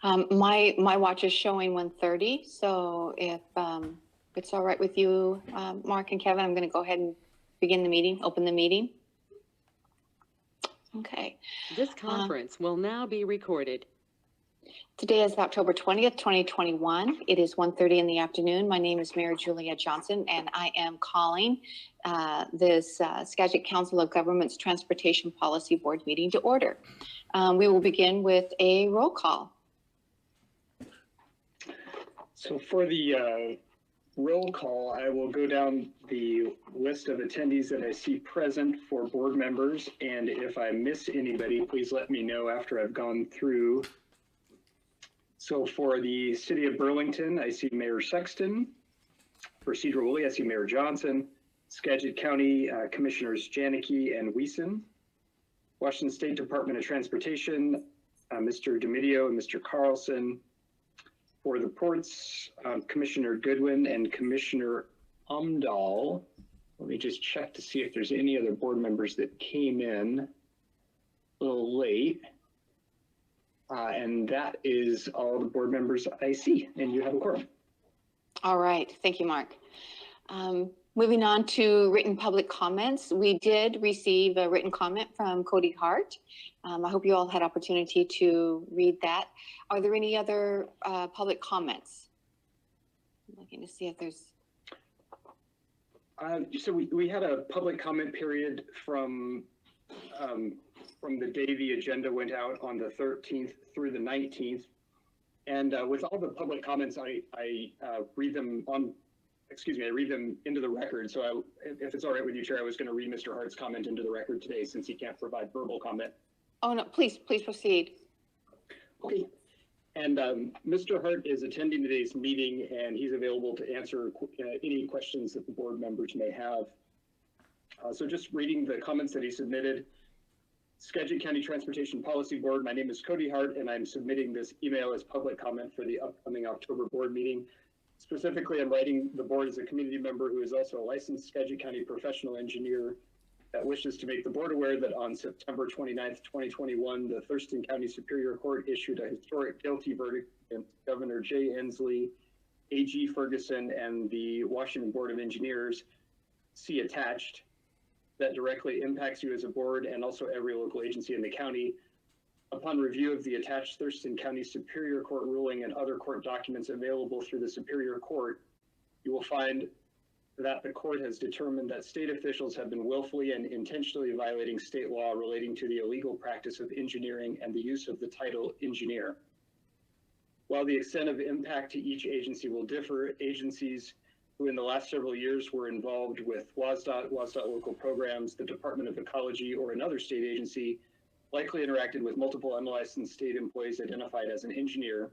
My watch is showing 1:30, so if it's all right with you, Mark and Kevin, I'm going to go ahead and begin the meeting, open the meeting. Okay. This conference will now be recorded. Today is October 20th, 2021. It is 1:30 in the afternoon. My name is Mary Julia Johnson, and I am calling this Skagit Council of Governments Transportation Policy Board meeting to order. We will begin with a roll call. So for the roll call, I will go down the list of attendees that I see present for board members. And if I miss anybody, please let me know after I've gone through. So for the city of Burlington, I see Mayor Sexton. For Cedar Woolley, I see Mayor Johnson. Skagit County Commissioners Janicki and Wiesen. Washington State Department of Transportation, Mr. Domidio and Mr. Carlson. For the ports, Commissioner Goodwin and Commissioner Umdahl. Let me just check to see if there's any other board members that came in a little late. And that is all the board members I see, and you have a quorum. All right, thank you, Mark. Moving on to written public comments. We did receive a written comment from Cody Hart. I hope you all had opportunity to read that. Are there any other public comments? I'm looking to see if there's. So we had a public comment period from the day the agenda went out on the 13th through the 19th. And with all the public comments, I read them on, I read them into the record. So if it's all right with you, Chair, I was going to read Mr. Hart's comment into the record today since he can't provide verbal comment. Oh, no, please proceed. Okay. And Mr. Hart is attending today's meeting, and he's available to answer any questions that the board members may have. So just reading the comments that he submitted. Skagit County Transportation Policy Board, my name is Cody Hart, and I'm submitting this email as public comment for the upcoming October board meeting. Specifically, I'm writing the board as a community member who is also a licensed Skagit County professional engineer that wishes to make the board aware that on September 29th, 2021, the Thurston County Superior Court issued a historic guilty verdict against Governor Jay Inslee, AG Ferguson, and the Washington Board of Engineers, see attached, that directly impacts you as a board and also every local agency in the county. Upon review of the attached Thurston County Superior Court ruling and other court documents available through the Superior Court, you will find that the court has determined that state officials have been willfully and intentionally violating state law relating to the illegal practice of engineering and the use of the title engineer. While the extent of impact to each agency will differ, agencies who in the last several years were involved with WSDOT local programs, the Department of Ecology, or another state agency, likely interacted with multiple unlicensed state employees identified as an engineer,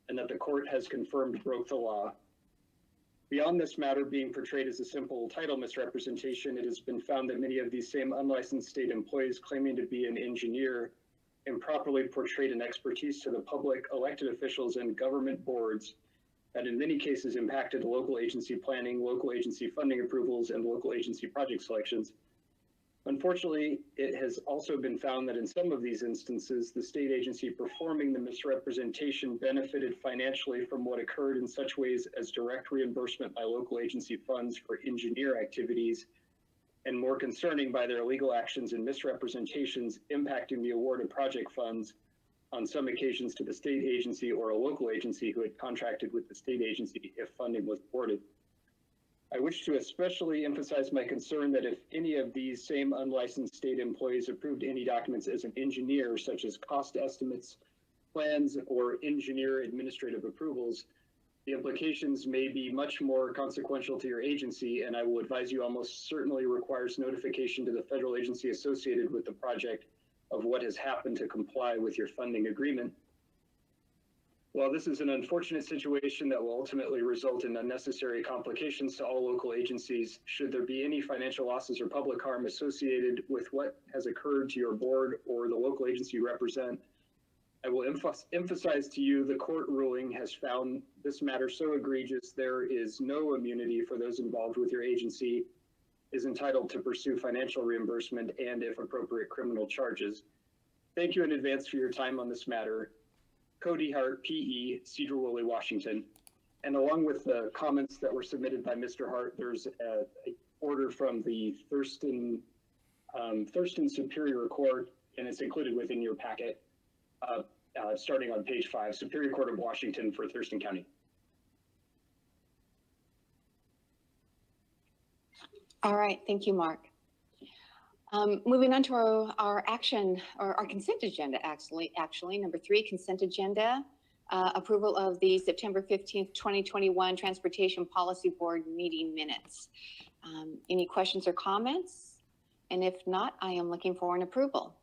and that the court has confirmed broke the law. Beyond this matter being portrayed as a simple title misrepresentation, it has been found that many of these same unlicensed state employees claiming to be an engineer improperly portrayed an expertise to the public, elected officials, and government boards that in many cases impacted local agency planning, local agency funding approvals, and local agency project selections. Unfortunately, it has also been found that in some of these instances, the state agency performing the misrepresentation benefited financially from what occurred in such ways as direct reimbursement by local agency funds for engineer activities, and more concerning, by their illegal actions and misrepresentations impacting the award of project funds on some occasions to the state agency or a local agency who had contracted with the state agency if funding was awarded. I wish to especially emphasize my concern that if any of these same unlicensed state employees approved any documents as an engineer, such as cost estimates, plans, or engineer administrative approvals, the implications may be much more consequential to your agency, and I will advise you almost certainly requires notification to the federal agency associated with the project of what has happened to comply with your funding agreement. While this is an unfortunate situation that will ultimately result in unnecessary complications to all local agencies, should there be any financial losses or public harm associated with what has occurred to your board or the local agency you represent, I will emphasize to you the court ruling has found this matter so egregious there is no immunity for those involved with your agency, is entitled to pursue financial reimbursement and, if appropriate, criminal charges. Thank you in advance for your time on this matter. Cody Hart, PE, Cedar Woolley, Washington. And along with the comments that were submitted by Mr. Hart, there's a order from the Thurston Superior Court, and it's included within your packet, starting on page 5, Superior Court of Washington for Thurston County. All right, thank you, Mark. Moving on to our action, or our consent agenda, actually, number 3, consent agenda, approval of the September 15th, 2021 Transportation Policy Board meeting minutes. Any questions or comments? And if not, I am looking for an approval.